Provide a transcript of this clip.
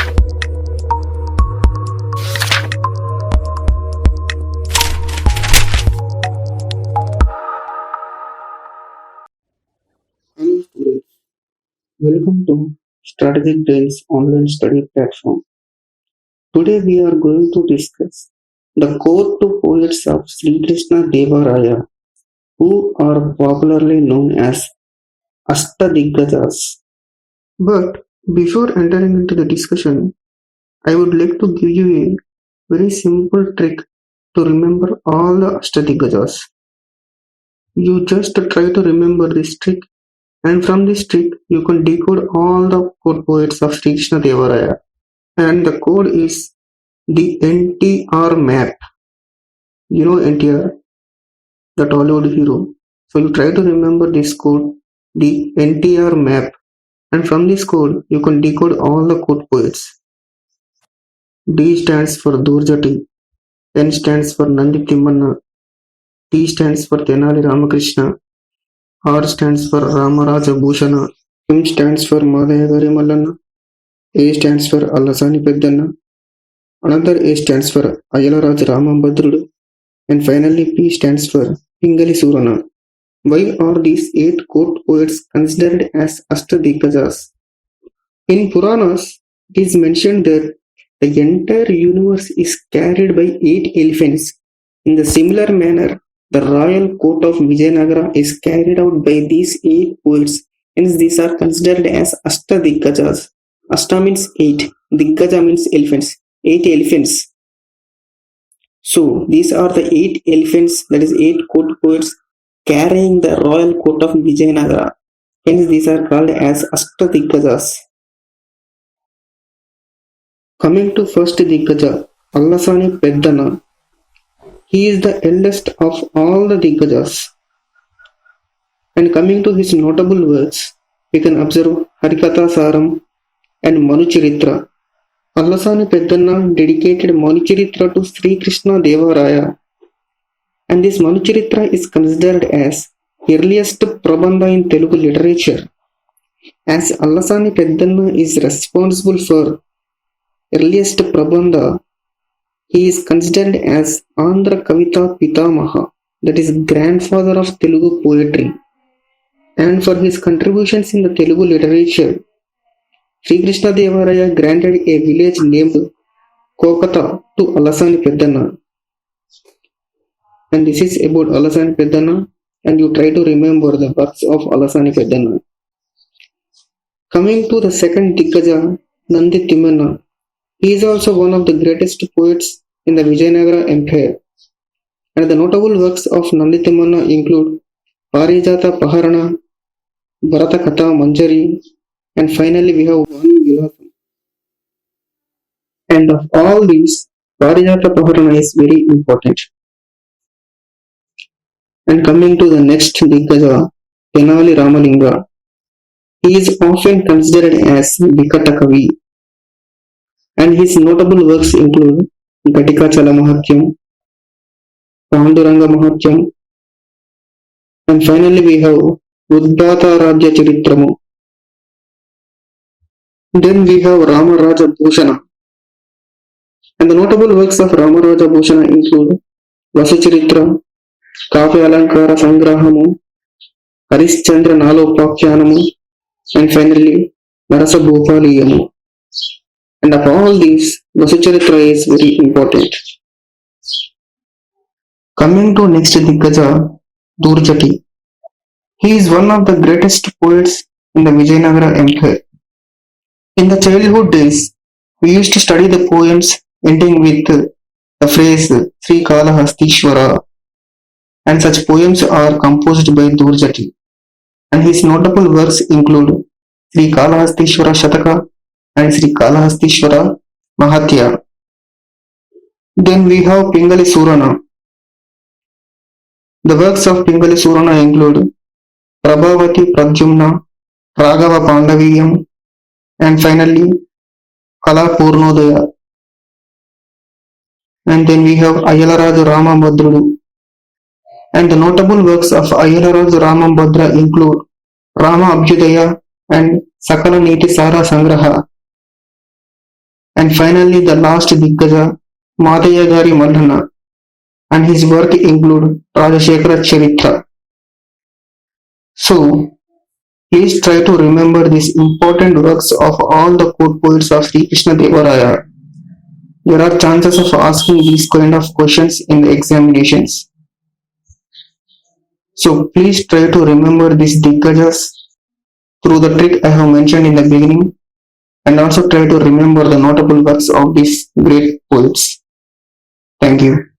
Hello students, welcome to Strategic Brains online study platform. Today we are going to discuss the core two poets of Sri Krishna Deva Raya, who are popularly known as Ashtadiggajas. But before entering into the discussion, I would like to give you a very simple trick to remember all the Ashtadiggajas. You just try to remember this trick, and from this trick you can decode all the core poets of Sri Krishna Deva Raya. And the code is the NTR map. You know NTR, the Tollywood hero. So you try to remember this code, the NTR map, and from this code you can decode all the code poets. D stands for Durjati, N stands for Nandi Timmanna, T stands for Tenali Ramakrishna, R stands for Ramaraja Bhushana, M stands for Madayagari Mallanna, A stands for Allasani Peddanna, another A stands for Ayalaraj Ramambadrudu, and finally P stands for Pingali Surana. Why are these 8 court poets considered as Ashtadiggajas? In Puranas, it is mentioned that the entire universe is carried by 8 elephants. In the similar manner, the royal court of Vijayanagara is carried out by these 8 poets. Hence, these are considered as Ashtadiggajas. Ashta means 8, Diggaja means elephants. 8 elephants. So, these are the 8 elephants, that is 8 court poets carrying the royal court of Vijayanagara. Hence, these are called as Ashtadiggajas. Coming to first Diggaja, Allasani Peddana. He is the eldest of all the Diggajas. And coming to his notable works, we can observe Harikatha Saram and Manucharitra. Allasani Peddana dedicated Manucharitra to Sri Krishna Deva Raya. And this Manucharitra is considered as earliest Prabandha in Telugu literature, as Allasani Peddanna is responsible for earliest Prabandha. He is considered as Andhra Kavita Pitamaha, that is grandfather of Telugu poetry, and for his contributions in the Telugu literature, Sri Krishna Deva Raya granted a village named Kokata to Allasani Peddanna. And this is about Allasani Peddanna, and you try to remember the works of Allasani Peddanna. Coming to the second Diggaja, Nandi Timmanna. He is also one of the greatest poets in the Vijayanagara Empire. And the notable works of Nandi Timmanna include Parijata Paharana, Bharata Katha Manjari, and finally we have Vani Vilasam. And of all these, Parijata Paharana is very important. And coming to the next Diggaja, Tenali Ramalinga. He is often considered as Vikata Kavi, and his notable works include Gatika Chala Mahatyam, Panduranga Mahatyam, and finally we have Udbhata Rajya Charitramu. Then we have Ramaraja Bhushana, and the notable works of Ramaraja Bhushana include Vasacharitra, Kavya Alankara Sangrahamu, Harishchandra Nalopakhyaanamu, and finally Narasa Bhopaliyamu. And of all these, Vasacharitra is very important. Coming to next Diggaja, Durjati. He is one of the greatest poets in the Vijayanagara Empire. In the childhood days, we used to study the poems ending with the phrase Sri Kalahastishwara, and such poems are composed by Durjati. And his notable works include Sri Kalahastishwara Shataka and Sri Kalahastishwara Mahatya. Then we have Pingali Surana. The works of Pingali Surana include Prabhavati Pradyumna, Raghava Pandaviyam, and finally Kala Purnodaya. And then we have Ayalaraj Ramambadrudu. And the notable works of Ayalaraj Ramambadra include Rama Abhyudaya and Sakala Niti Sara Sangraha. And finally, the last Diggaja, Madayagari Mallana, and his work include Rajashekara Charitra. So, please try to remember these important works of all the court poets of Sri Krishna Devaraya. There are chances of asking these kind of questions in the examinations. So please try to remember these Diggajas through the trick I have mentioned in the beginning, and also try to remember the notable works of these great poets. Thank you.